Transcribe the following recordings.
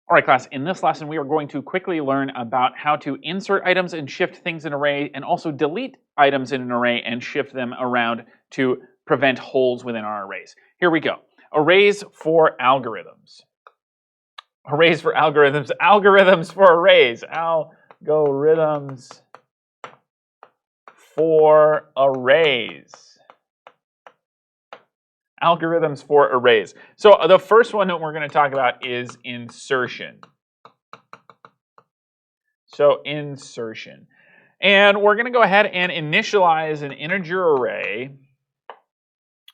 All right, class, in this lesson, we are going to quickly learn about how to insert items and shift things in an array, and also delete items in an array and shift them around to prevent holes within our arrays. Here we go. Arrays for algorithms. Arrays for algorithms. Algorithms for arrays. Algorithms for arrays. Algorithms for arrays. So the first one that we're going to talk about is insertion. So insertion. And we're going to go ahead and initialize an integer array.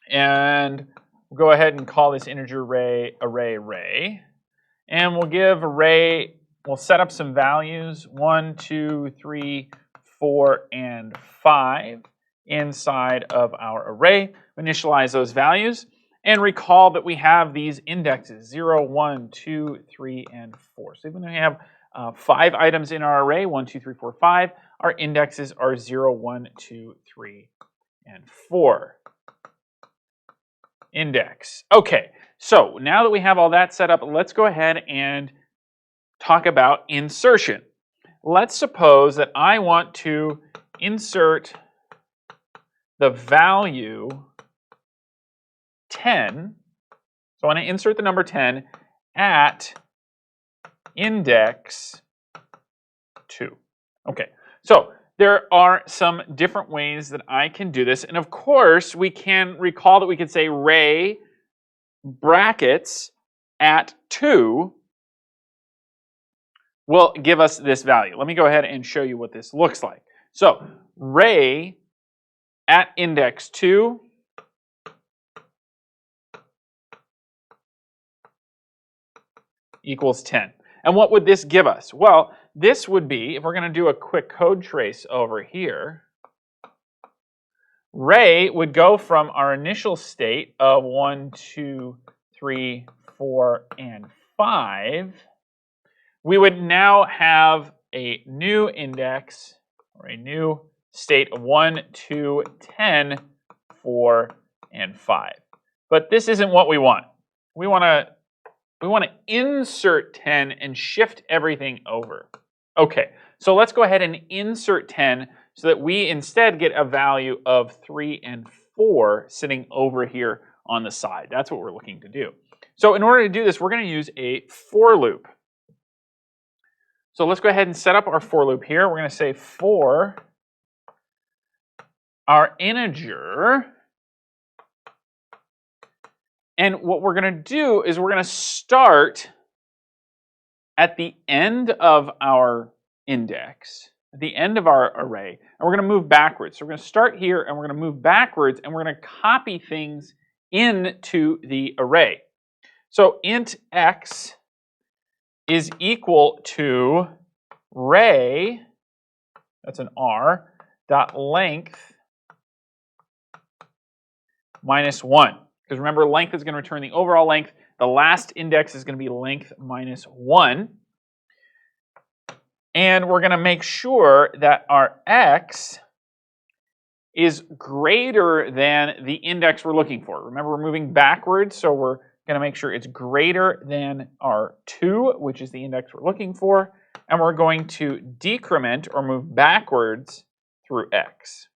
And we'll go ahead and call this integer array. And we'll give array, we'll set up some values, 1, 2, 3, 4, and 5 inside of our array. Initialize those values and recall that we have these indexes 0, 1, 2, 3, and 4. So even though we have 5 items in our array, 1, 2, 3, 4, 5, our indexes are 0, 1, 2, 3, and 4. Index. Okay, so now that we have all that set up, let's go ahead and talk about insertion. Let's suppose that I want to insert the value 10. So I want to insert the number 10 at index 2. Okay, so there are some different ways that I can do this. And of course, we can recall that we could say array brackets at 2 will give us this value. Let me go ahead and show you what this looks like. So array at index 2 equals 10. And what would this give us? Well, this would be, if we're going to do a quick code trace over here, array would go from our initial state of 1, 2, 3, 4, and 5. We would now have a new index, or a new state of 1, 2, 10, 4, and 5. But this isn't what we want. We want to insert 10 and shift everything over. Okay, so let's go ahead and insert 10 so that we instead get a value of 3 and 4 sitting over here on the side. That's what we're looking to do. So in order to do this, we're going to use a for loop. So let's go ahead and set up our for loop here. We're going to say for our integer. And what we're going to do is we're going to start at the end of our index, at the end of our array, and we're going to move backwards. So we're going to start here, and we're going to move backwards, and we're going to copy things into the array. So int x is equal to array, that's an r, dot length minus 1. Because remember, length is going to return the overall length. The last index is going to be length minus 1. And we're going to make sure that our x is greater than the index we're looking for. Remember, we're moving backwards, so we're going to make sure it's greater than our 2, which is the index we're looking for. And we're going to decrement or move backwards through x.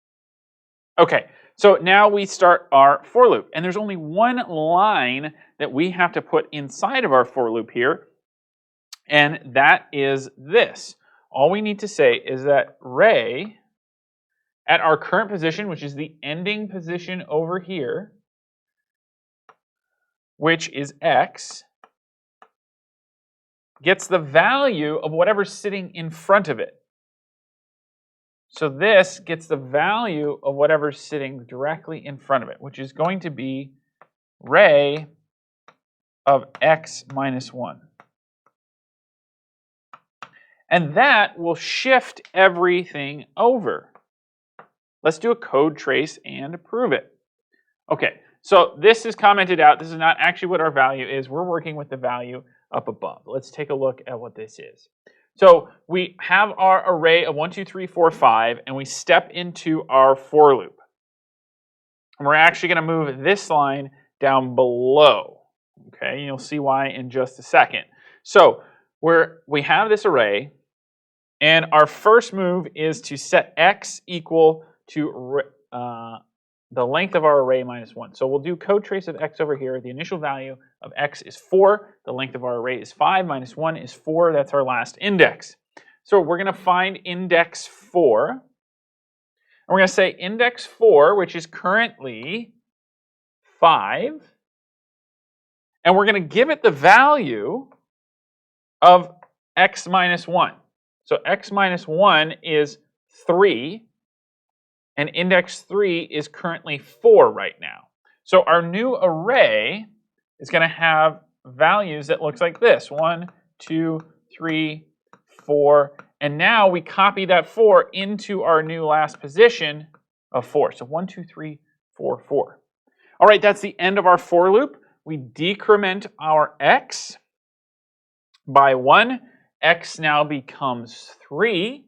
Okay. So now we start our for loop, and there's only one line that we have to put inside of our for loop here, and that is this. All we need to say is that array at our current position, which is the ending position over here, which is x, gets the value of whatever's sitting in front of it. So this gets the value of whatever's sitting directly in front of it, which is going to be array of x minus 1. And that will shift everything over. Let's do a code trace and prove it. Okay, so this is commented out. This is not actually what our value is. We're working with the value up above. Let's take a look at what this is. So we have our array of 1, 2, 3, 4, 5, and we step into our for loop. And we're actually going to move this line down below. Okay, you'll see why in just a second. So where we have this array, and our first move is to set x equal to the length of our array minus 1. So we'll do code trace of x over here. The initial value of x is 4. The length of our array is 5. Minus 1 is 4. That's our last index. So we're going to find index 4. And we're going to say index 4, which is currently 5. And we're going to give it the value of x minus 1. So x minus 1 is 3. And index 3 is currently 4 right now. So our new array is going to have values that looks like this. 1, 2, 3, 4. And now we copy that 4 into our new last position of 4. So 1, 2, 3, 4, 4. All right, that's the end of our for loop. We decrement our x by 1. X now becomes 3.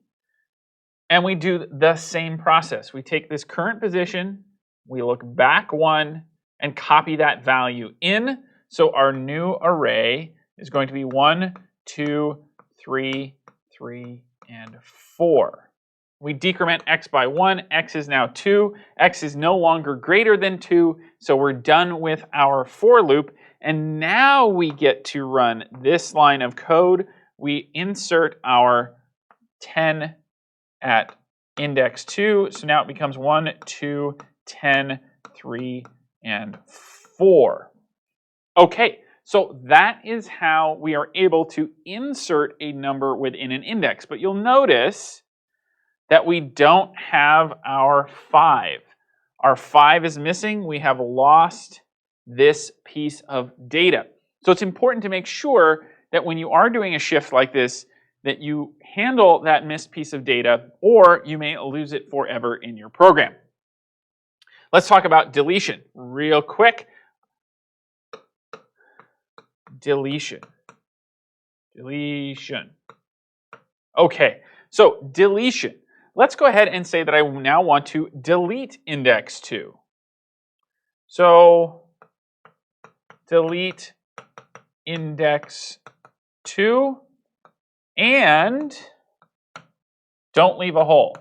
And we do the same process. We take this current position, we look back 1, and copy that value in. So our new array is going to be 1, 2, 3, 3, and 4. We decrement x by 1. X is now 2. X is no longer greater than 2. So we're done with our for loop. And now we get to run this line of code. We insert our 10 at index 2. So now it becomes 1, 2, 10, 3, and 4. Okay, so that is how we are able to insert a number within an index. But you'll notice that we don't have our 5. Our 5 is missing. We have lost this piece of data. So it's important to make sure that when you are doing a shift like this, that you handle that missed piece of data, or you may lose it forever in your program. Let's talk about deletion real quick. Deletion. Okay, so deletion. Let's go ahead and say that I now want to delete index 2. So delete index 2. And don't leave a hole.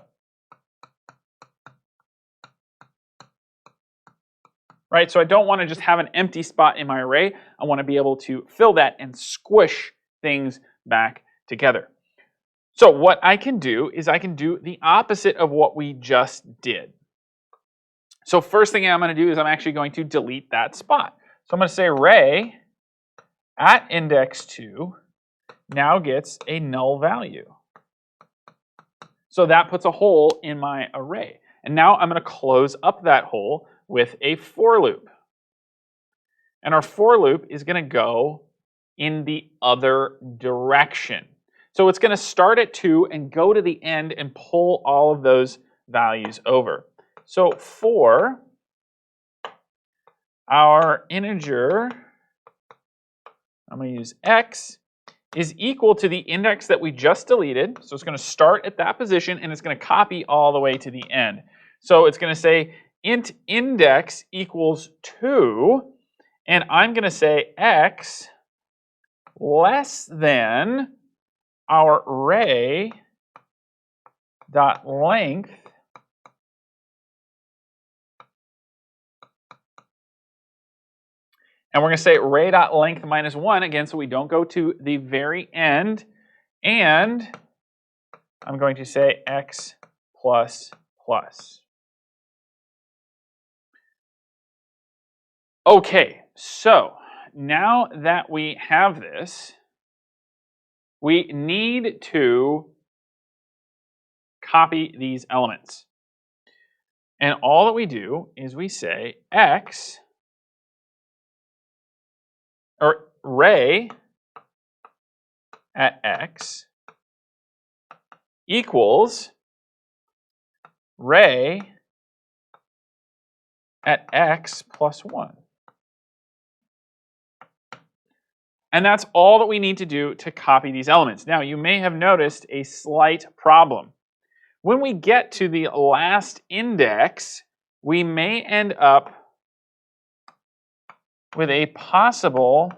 Right? So I don't want to just have an empty spot in my array. I want to be able to fill that and squish things back together. So what I can do is I can do the opposite of what we just did. So first thing I'm going to do is I'm actually going to delete that spot. So I'm going to say array at index 2 now gets a null value. So that puts a hole in my array. And now I'm going to close up that hole with a for loop. And our for loop is going to go in the other direction. So it's going to start at 2 and go to the end and pull all of those values over. So for our integer, I'm going to use x, is equal to the index that we just deleted. So it's going to start at that position and it's going to copy all the way to the end. So it's going to say int index equals 2, and I'm going to say x less than our array dot length and we're going to say array.length minus 1, again, so we don't go to the very end. And I'm going to say x plus plus. Okay, so now that we have this, we need to copy these elements. And all that we do is we say x, or array at x equals array at x plus 1. And that's all that we need to do to copy these elements. Now, you may have noticed a slight problem. When we get to the last index, we may end up with a possible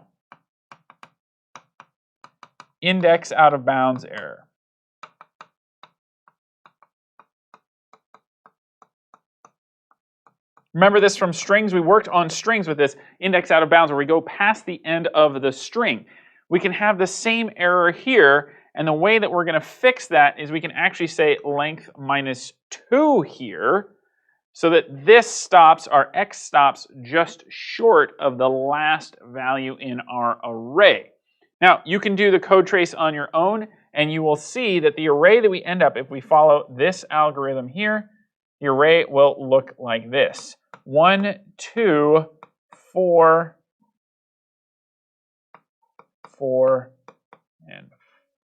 index out of bounds error. Remember this from strings. We worked on strings with this index out of bounds where we go past the end of the string. We can have the same error here, and the way that we're going to fix that is we can actually say length minus 2 here, so that this stops, our x stops just short of the last value in our array. Now, you can do the code trace on your own, and you will see that the array that we end up, if we follow this algorithm here, the array will look like this. 1, 2, 4, 4, and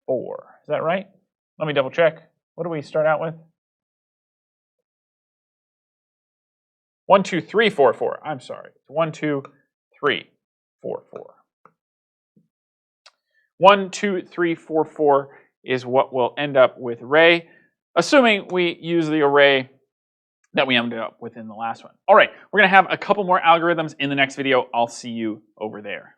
4. Is that right? Let me double check. What do we start out with? 1, 2, 3, 4, 4. I'm sorry. 1, 2, 3, 4, 4. 1, 2, 3, 4, 4 is what we'll end up with array, assuming we use the array that we ended up with in the last one. All right, we're going to have a couple more algorithms in the next video. I'll see you over there.